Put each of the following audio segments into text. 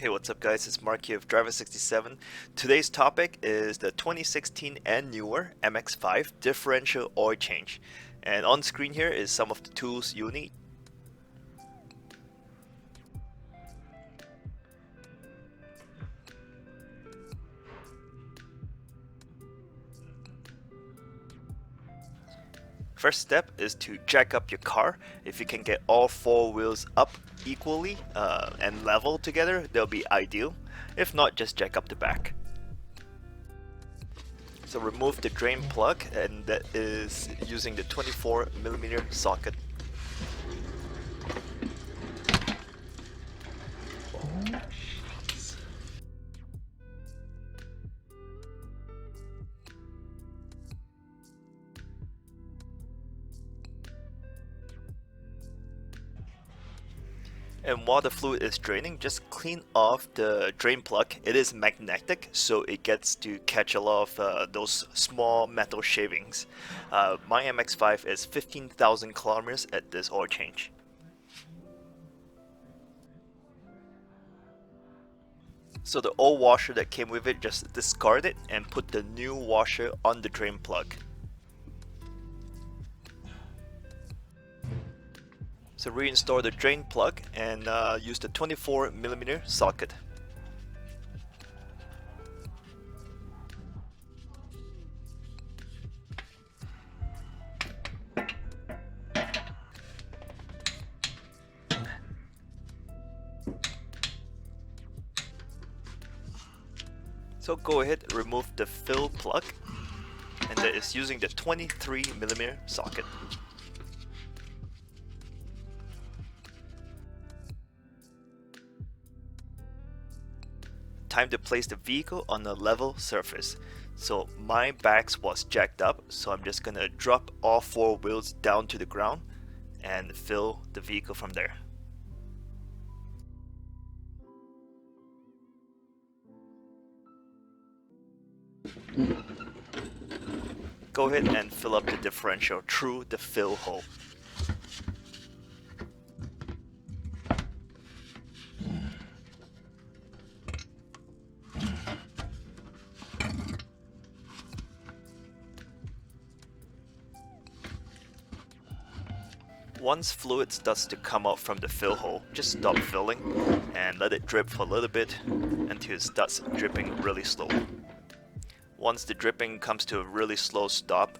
Hey, what's up guys, it's Mark here of Driver67. Today's topic is the 2016 and newer MX-5 Differential Oil Change. And on screen here is some of the tools you'll need. First step is to jack up your car. If you can get all four wheels up equally and level together, that'll be ideal. If not, just jack up the back. So remove the drain plug, and that is using the 24mm socket. And while the fluid is draining, just clean off the drain plug. It is magnetic, so it gets to catch a lot of those small metal shavings. My MX-5 is 15,000 kilometers at this oil change. So the old washer that came with it, just discard it and put the new washer on the drain plug. So reinstall the drain plug and use the 24mm socket. So go ahead, remove the fill plug, and that is using the 23mm socket. Time to place the vehicle on a level surface. So my back was jacked up, so I'm just gonna drop all four wheels down to the ground and fill the vehicle from there. Go ahead and fill up the differential through the fill hole. Once fluid starts to come out from the fill hole, just stop filling and let it drip for a little bit until it starts dripping really slow. Once the dripping comes to a really slow stop,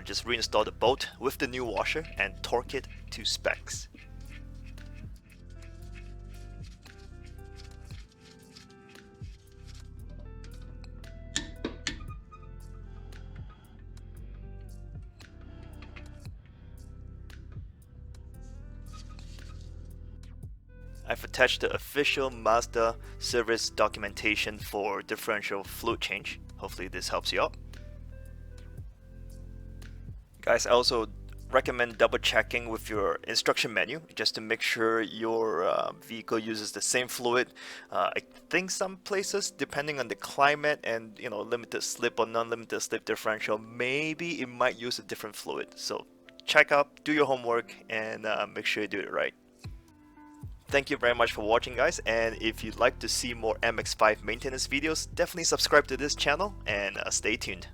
just reinstall the bolt with the new washer and torque it to specs. I've attached the official Mazda service documentation for differential fluid change. Hopefully this helps you out. Guys, I also recommend double checking with your instruction menu just to make sure your vehicle uses the same fluid. I think some places, depending on the climate and limited slip or non-limited slip differential, maybe it might use a different fluid. So check out, do your homework, and make sure you do it right. Thank you very much for watching guys, and if you'd like to see more MX-5 maintenance videos, definitely subscribe to this channel and stay tuned.